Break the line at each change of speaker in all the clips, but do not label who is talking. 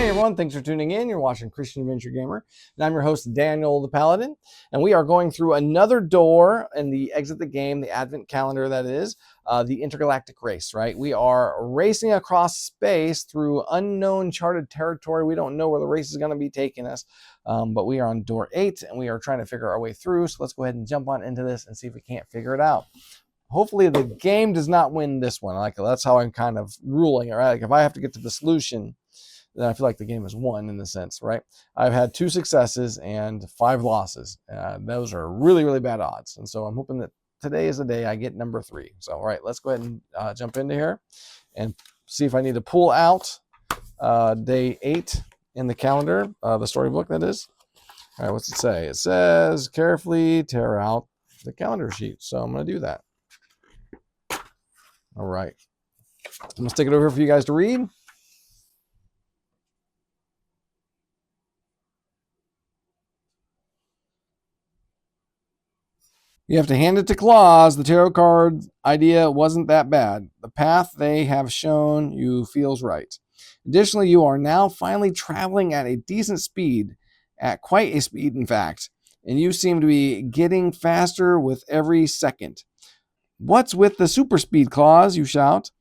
Hey everyone, thanks for tuning in. You're watching Christian Adventure Gamer, and I'm your host, Daniel the Paladin, and we are going through another door in the Exit the Game, the Advent calendar that is, the Intergalactic Race, right? We are racing across space through unknown charted territory. We don't know where the race is going to be taking us, but we are on door 8, and we are trying to figure our way through, so let's go ahead and jump on into this and see if we can't figure it out. Hopefully the game does not win this one. Like, that's how I'm kind of ruling it, right? Like, if I have to get to the solution, then I feel like the game is won in the sense, right? I've had 2 successes and 5 losses. Those are really, really bad odds. And so I'm hoping that today is the day I get number 3. So, all right, let's go ahead and jump into here and see if I need to pull out day 8 in the calendar, the storybook that is. All right, what's it say? It says carefully tear out the calendar sheet. So I'm going to do that. All right. I'm going to stick it over here for you guys to read. You have to hand it to Claus. The tarot card idea wasn't that bad. The path they have shown you feels right. Additionally, you are now finally traveling at a decent speed, at quite a speed, in fact, and you seem to be getting faster with every second. What's with the super speed, Claus? You shout.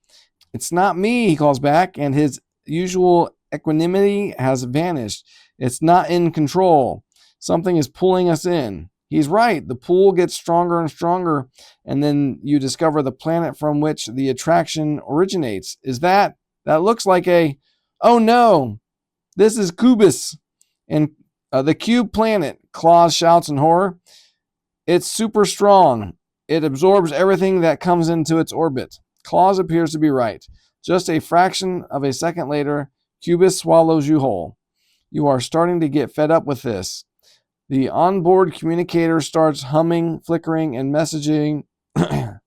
It's not me, he calls back, and his usual equanimity has vanished. It's not in control. Something is pulling us in. He's right. The pull gets stronger and stronger, and then you discover the planet from which the attraction originates. That looks like a... Oh no! This is Cubus, and the cube planet, Claus shouts in horror. It's super strong. It absorbs everything that comes into its orbit. Claus appears to be right. Just a fraction of a second later, Cubus swallows you whole. You are starting to get fed up with this. The onboard communicator starts humming, flickering, and messaging. The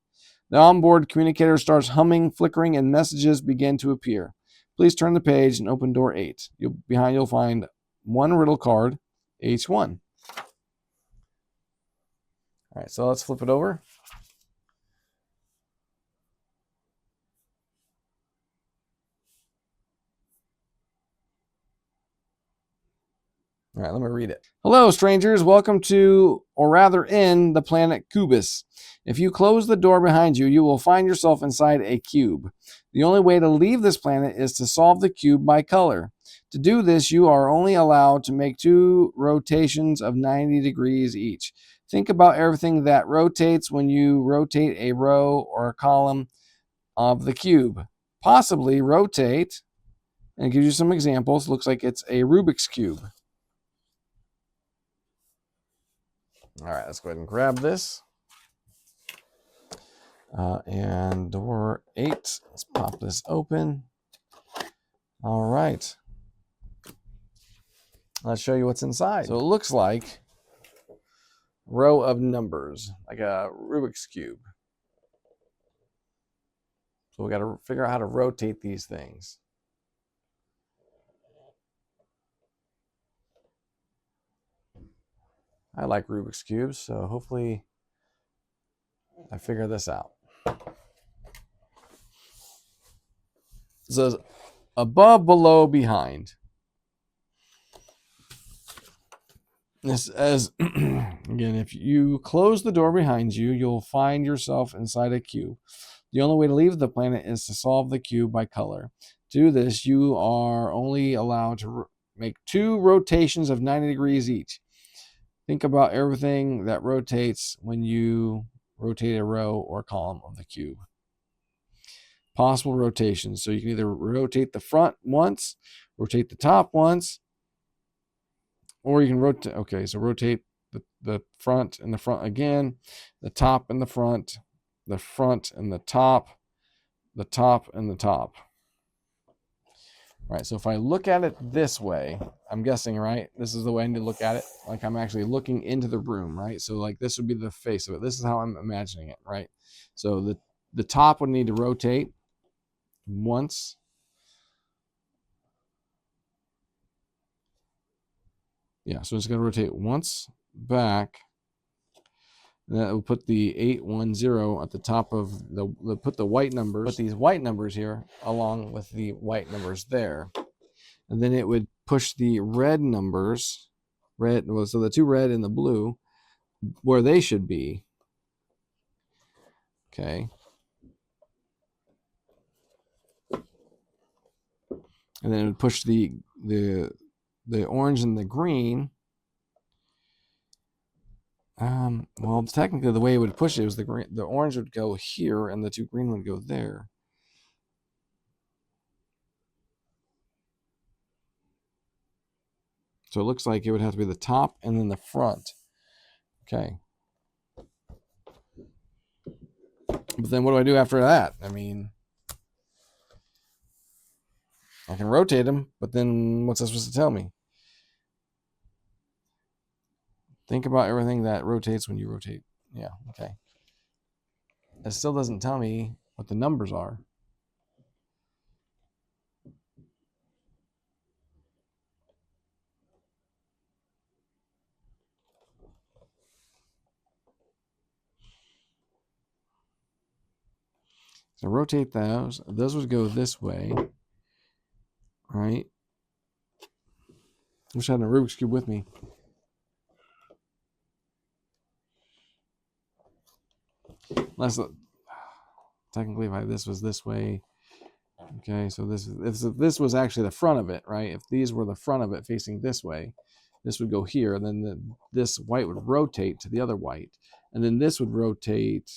onboard communicator starts humming, flickering, and messages begin to appear. Please turn the page and open door 8. Behind you'll find 1 riddle card, H1. All right, so let's flip it over. All right, let me read it. Hello, strangers. Welcome to, or rather in, the planet Cubus. If you close the door behind you, you will find yourself inside a cube. The only way to leave this planet is to solve the cube by color. To do this, you are only allowed to make 2 rotations of 90 degrees each. Think about everything that rotates when you rotate a row or a column of the cube. Possibly rotate, and it gives you some examples. Looks like it's a Rubik's Cube. All right, let's go ahead and grab this. And door 8, let's pop this open. All right. Let's show you what's inside. So it looks like a row of numbers, like a Rubik's Cube. So we got to figure out how to rotate these things. I like Rubik's Cubes, so hopefully I figure this out. So above, below, behind. This as again, if you close the door behind you, you'll find yourself inside a cube. The only way to leave the planet is to solve the cube by color. To do this, you are only allowed to make 2 rotations of 90 degrees each. Think about everything that rotates when you rotate a row or column of the cube. Possible rotations. So you can either rotate the front once, rotate the top once, or you can rotate. Okay, so rotate the front and the front again, the top and the front and the top and the top. All right, so if I look at it this way, I'm guessing, right? This is the way I need to look at it. Like I'm actually looking into the room, right? So like this would be the face of it. This is how I'm imagining it, right? So the top would need to rotate once. Yeah, so it's going to rotate once back. And that will put the 810 at the top of put the white numbers, put these white numbers here along with the white numbers there. and then it would push the red numbers, so the 2 red and the blue, where they should be. Okay. And then it would push the orange and the green. Well, technically the way it would push it was the orange would go here and the 2 green would go there. So it looks like it would have to be the top and then the front. Okay. But then what do I do after that? I mean, I can rotate them, but then what's that supposed to tell me? Think about everything that rotates when you rotate. Yeah, okay. It still doesn't tell me what the numbers are. So rotate those. Those would go this way, right? Wish I had a Rubik's Cube with me. Unless technically, if this was this way, okay. So if this was actually the front of it, right? If these were the front of it facing this way, this would go here. And then this white would rotate to the other white, and then this would rotate.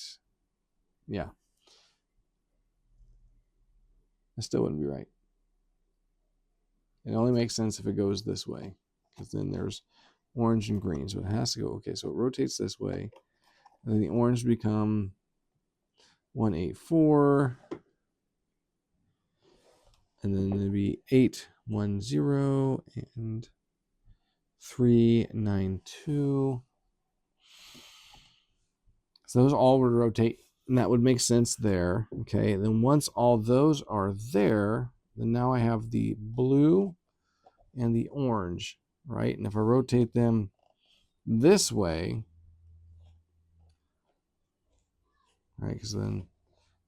Yeah, it still wouldn't be right. It only makes sense if it goes this way, because then there's orange and green. So it has to go, okay, so it rotates this way. And then the orange become 184. And then it'd be 810 and 392. So those all would rotate, and that would make sense there. Okay, and then once all those are there, then now I have the blue and the orange, right? And if I rotate them this way, right, because then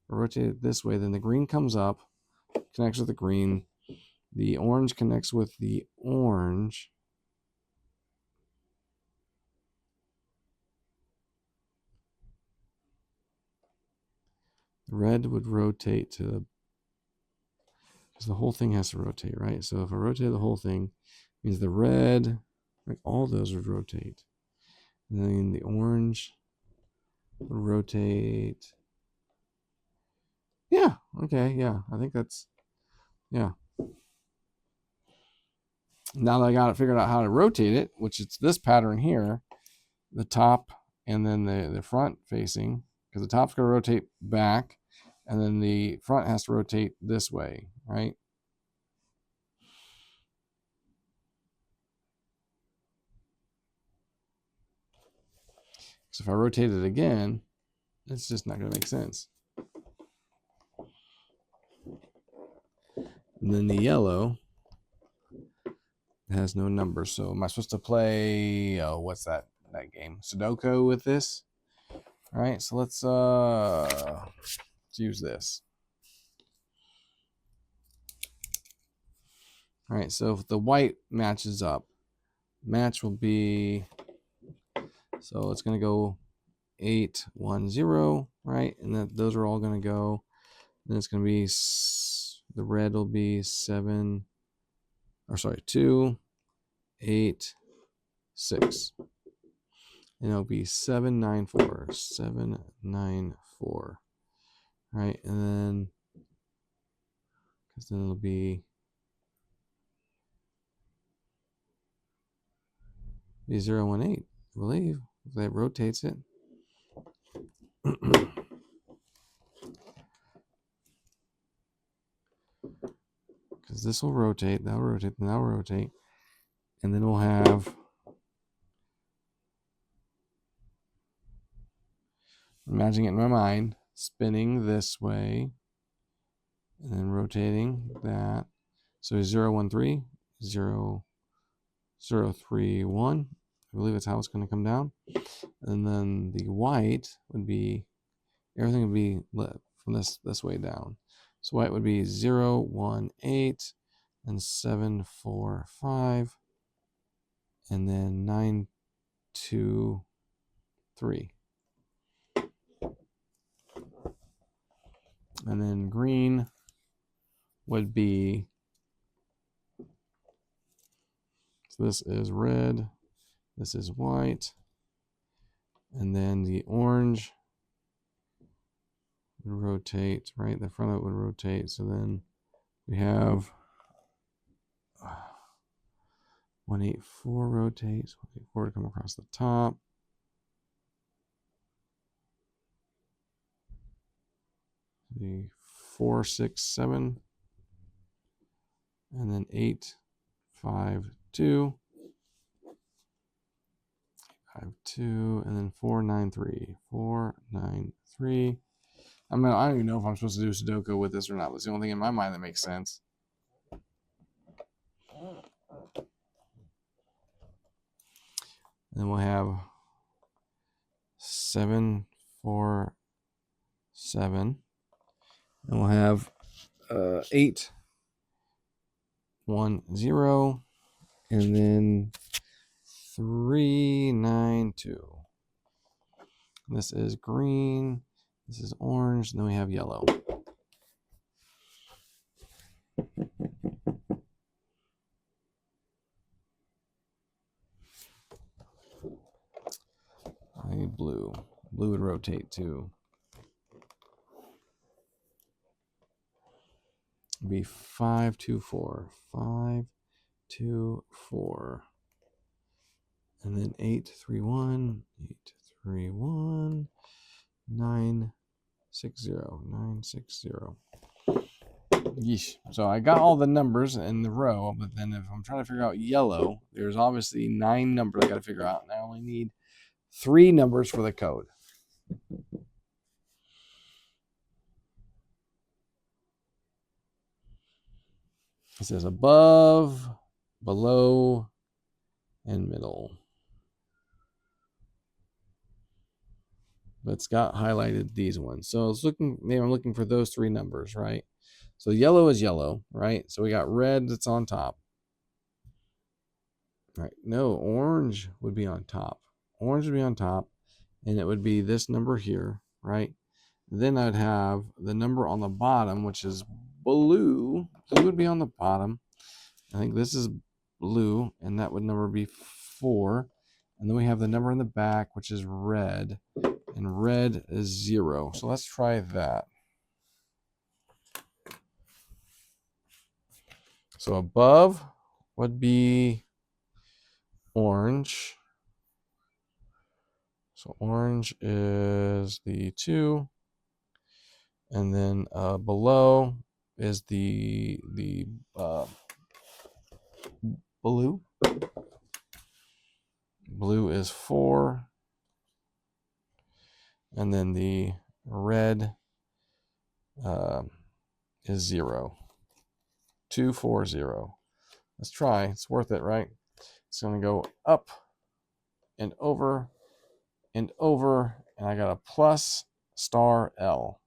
if I rotate it this way, then the green comes up, connects with the green, the orange connects with the orange, the red would rotate to, because the whole thing has to rotate, right? So if I rotate the whole thing, it means the red, like all those would rotate. And then the orange would rotate. Yeah, okay, yeah. I think that's, yeah. Now that I got it figured out how to rotate it, which it's this pattern here, the top and then the front facing, because the top's going to rotate back, and then the front has to rotate this way, right? So if I rotate it again, it's just not going to make sense. And then the yellow has no numbers. So am I supposed to play, what's that game? Sudoku with this? All right, so let's use this. All right, so if the white matches up, match will be, so it's going to go 810, right? And then those are all going to go. Then it's going to be, the red will be 2, 8, 6. And it'll be 794, 794, right? And then, because then it'll be 018, I believe, if that rotates it. Because this will rotate, that'll rotate, and that'll rotate. And then we'll have, imagining it in my mind, spinning this way, and then rotating that. So 013, 031. I believe that's how it's going to come down. And then the white would be, everything would be from this way down. So white would be 018, and 7, 4, 5, and then 9, 2, 3. And then green would be, so this is red, this is white, and then the orange would rotate, right? The front of it would rotate. So then we have 184 rotates, 184 to come across the top. The 4, 6, 7, and then 8, 5, 2, 5, 2, and then 4, 9, 3, 4, 9, 3. I mean, I don't even know if I'm supposed to do Sudoku with this or not. It's the only thing in my mind that makes sense. And then we'll have 7, 4, 7. And we'll have 8, 1, 0. And then 3, 9, 2. This is green. This is orange. And then we have yellow. I need blue. Blue would rotate too. It'd be 5, 2, 4. 5, 2, 4. And then 8, 3, 1. 8, 3, 1. 9, 6, 0. 9, 6, 0. Yeesh. So I got all the numbers in the row, but then if I'm trying to figure out yellow, there's obviously 9 numbers I got to figure out, and I only need 3 numbers for the code. It says above, below, and middle. But it's got highlighted these ones. So it's looking, maybe I'm looking for those 3 numbers, right? So yellow is yellow, right? So we got red that's on top. Right. No, orange would be on top. Orange would be on top, and it would be this number here, right? Then I'd have the number on the bottom, which is blue. Blue would be on the bottom. I think this is blue, and that would number be 4. And then we have the number in the back, which is red, and red is 0. So let's try that. So above would be orange. So orange is the 2. And then below is the blue. Blue is 4. And then the red is 0. 2, 4, 0. Let's try. It's worth it, right? It's going to go up and over and over. And I got a plus star L.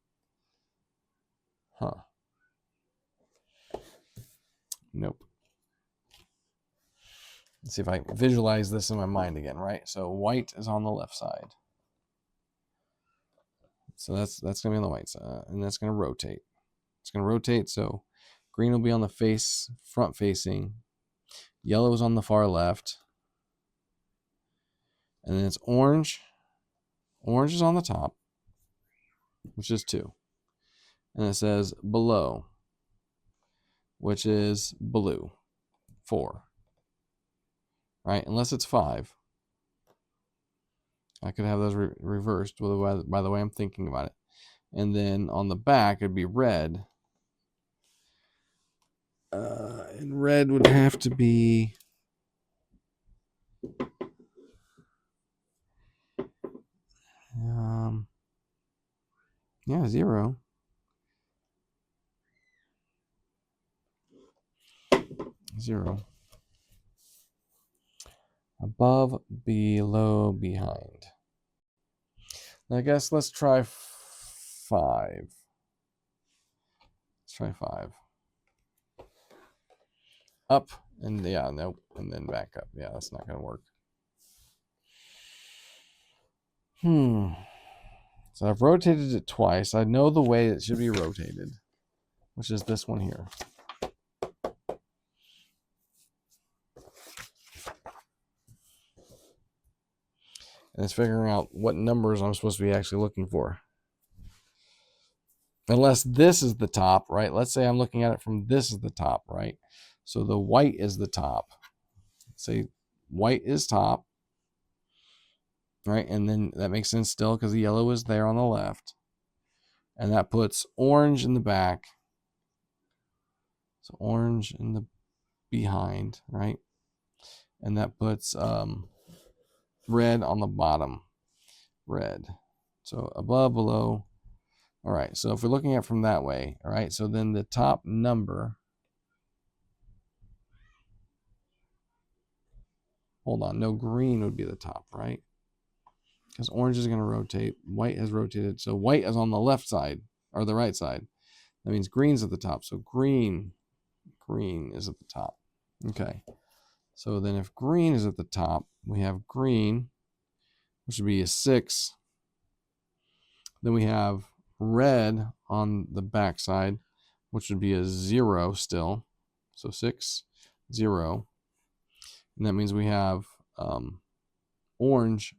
Huh. Nope. Let's see if I can visualize this in my mind again, right? So white is on the left side. So that's going to be on the white side. And that's going to rotate. It's going to rotate. So green will be on the front facing. Yellow is on the far left. And then it's orange. Orange is on the top, which is 2. And it says below, which is blue, 4. Right? Unless it's 5. I could have those reversed by the way I'm thinking about it. And then on the back, it'd be red. And red would have to be... yeah, 0. 0. Above, below, behind. I guess let's try 5. Let's try 5. up, and yeah, nope, and then back up. Yeah, that's not going to work. So I've rotated it twice. I know the way it should be rotated, which is this one here. And it's figuring out what numbers I'm supposed to be actually looking for. Unless this is the top, right? Let's say I'm looking at it from this is the top, right? So the white is the top. Say white is top, right? And then that makes sense still because the yellow is there on the left. And that puts orange in the back. So orange in the behind, right? And that puts red on the bottom. Red. So above, below. All right. So if we're looking at it from that way, all right. So then the top number. Hold on. No, green would be the top, right? Because orange is going to rotate. White has rotated. So white is on the left side or the right side. That means green's at the top. So green is at the top. Okay. So then if green is at the top, we have green, which would be a 6. Then we have red on the back side, which would be a 0 still. So 6, 0. And that means we have orange.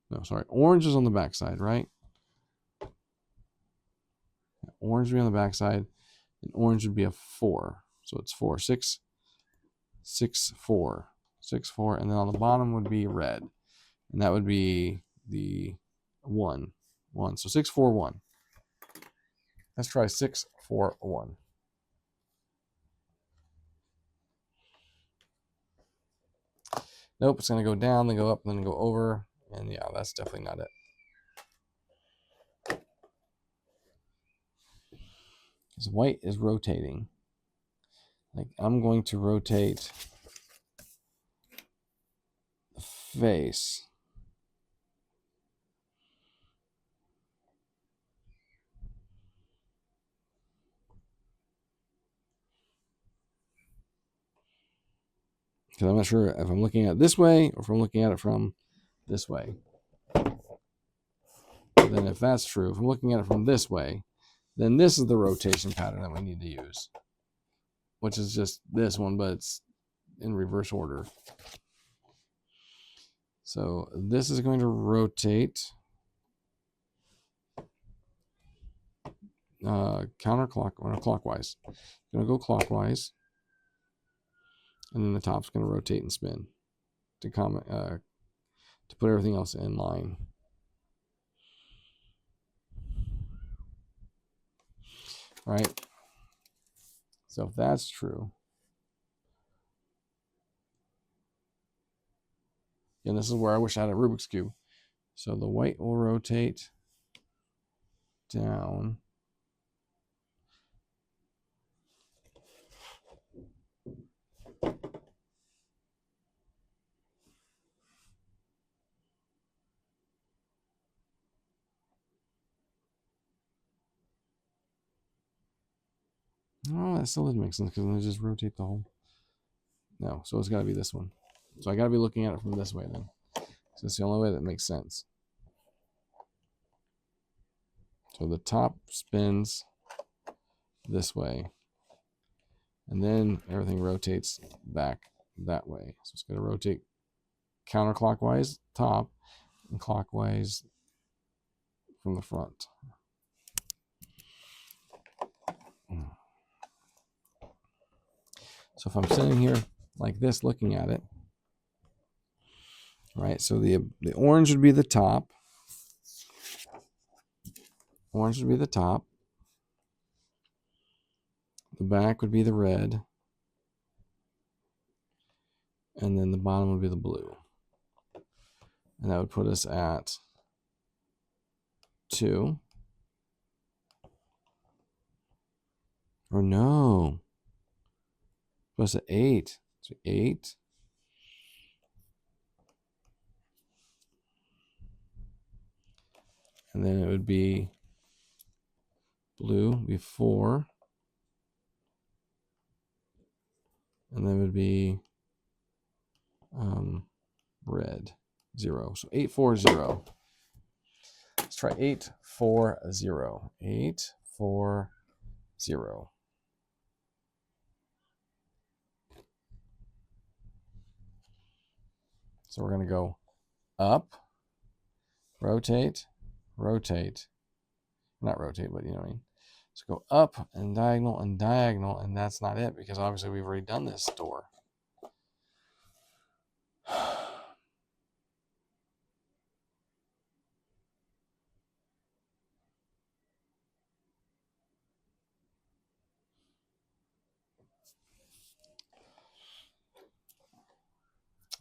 No, sorry. Orange is on the back side, right? Orange would be on the back side, and orange would be a 4. So it's 4, 6, 6, 4, 6, 4. And then on the bottom would be red. And that would be the 1, 1. So 6, 4, 1. Let's try 6, 4, 1. Nope, it's going to go down, then go up, then go over. And yeah, that's definitely not it. Because white is rotating. Like I'm going to rotate the face. Because I'm not sure if I'm looking at it this way or if I'm looking at it from this way. But then if that's true, if I'm looking at it from this way, then this is the rotation pattern that we need to use, which is just this one, but it's in reverse order. So this is going to rotate clockwise. Going to go clockwise, and then the top's going to rotate and spin to put everything else in line. Right? So if that's true, and this is where I wish I had a Rubik's Cube. So the white will rotate down. Oh, that still doesn't make sense because then I just rotate the whole. No, so it's got to be this one. So I got to be looking at it from this way then. So it's the only way that makes sense. So the top spins this way, and then everything rotates back that way. So it's going to rotate counterclockwise top and clockwise from the front. So if I'm sitting here like this looking at it, right, so the orange would be the top. Orange would be the top. The back would be the red. And then the bottom would be the blue. And that would put us at 2. Or no. Put us at 8. So 8. And then it would be blue, would be 4. and then it would be red 0. So 840. Let's try 840. 840. So we're going to go up, rotate, rotate. Not rotate, but you know what I mean. So go up and diagonal, and that's not it because obviously we've already done this door.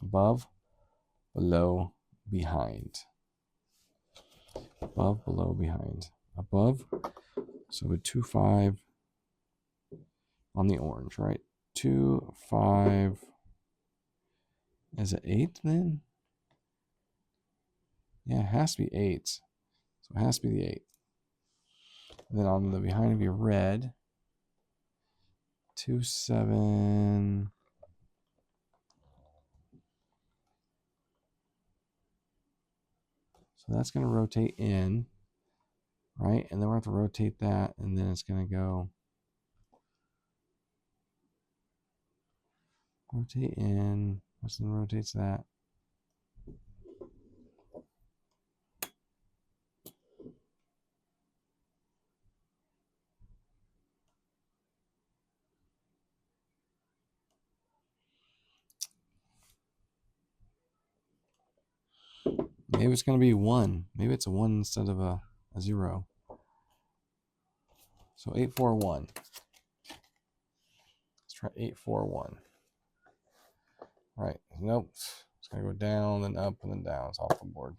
Above, below, behind. Above, below, behind. Above, so a 2, 5 on the orange, right? 2, 5. Is it 8 then? Yeah, it has to be 8. So it has to be the 8. And then on the behind would be red. 2, 7. So that's going to rotate in, right? And then we'll have to rotate that, and then it's going to go rotate in, which then rotates that. Maybe it's going to be 1. Maybe it's a 1 instead of a 0. So 841. Let's try 841. Right. Nope. It's going to go down, then up, and then down. It's off the board.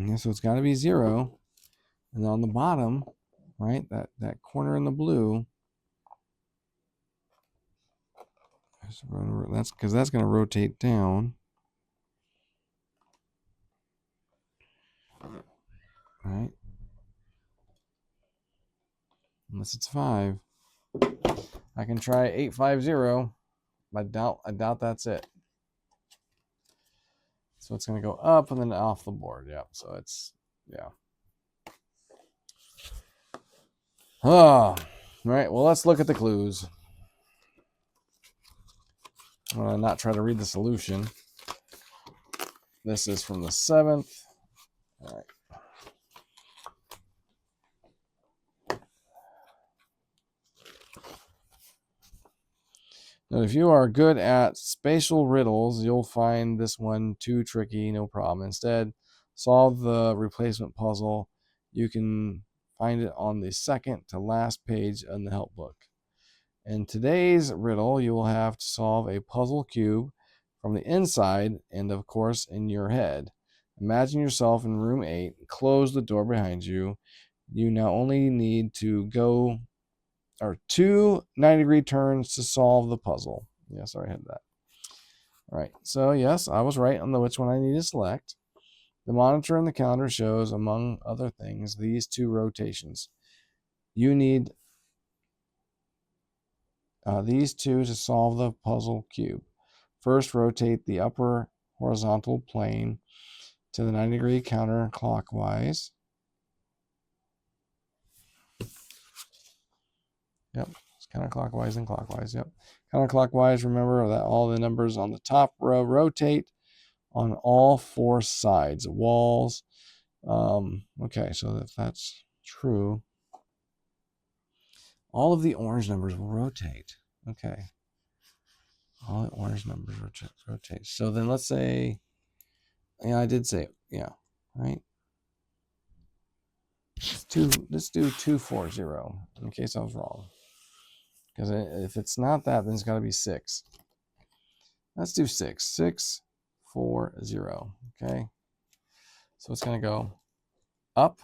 Yeah, so it's got to be 0. And on the bottom, right, that corner in the blue, that's because that's going to rotate down. Right. Unless it's 5. I can try 850. I doubt that's it. So it's going to go up and then off the board. Yeah. So it's, yeah. Oh, right. Well, let's look at the clues. I'm going to not try to read the solution. This is from the 7th. All right. Now, if you are good at spatial riddles, you'll find this one too tricky, no problem. Instead, solve the replacement puzzle. You can find it on the second to last page in the help book. In today's riddle, you will have to solve a puzzle cube from the inside and, of course, in your head. Imagine yourself in room 8. Close the door behind you. You now only need to go 2 90-degree turns to solve the puzzle. Yes, I already had that. All right. So, yes, I was right on which one I need to select. The monitor in the calendar shows, among other things, these 2 rotations. You need these 2 to solve the puzzle cube. First, rotate the upper horizontal plane to the 90-degree counterclockwise. Yep, it's counterclockwise and clockwise. Yep, counterclockwise. Remember that all the numbers on the top row rotate on all 4 sides, walls. Okay, so if that's true, all of the orange numbers will rotate. Okay. All the orange numbers rotate. So then let's say, yeah, I did say, yeah, right? Let's do 240 in case I was wrong. Because if it's not that, then it's got to be 6. Let's do 6. 640. Okay. So it's going to go up,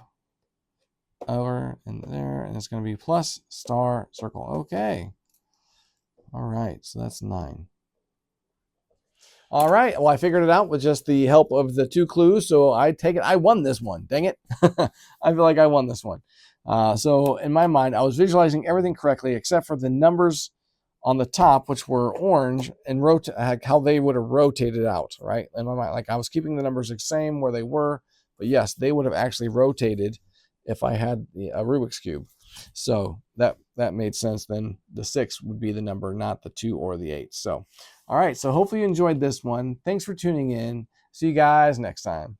over, and there, and it's going to be plus star circle. Okay. All right. So that's 9. All right. Well, I figured it out with just the help of the 2 clues. So I take it I won this one. Dang it. I feel like I won this one. So in my mind, I was visualizing everything correctly except for the numbers on the top, which were orange, and how they would have rotated out, right? In my mind, like I was keeping the numbers the same where they were, but yes, they would have actually rotated if I had a Rubik's Cube. So that made sense. Then the 6 would be the number, not the 2 or the 8. So, all right. So hopefully you enjoyed this one. Thanks for tuning in. See you guys next time.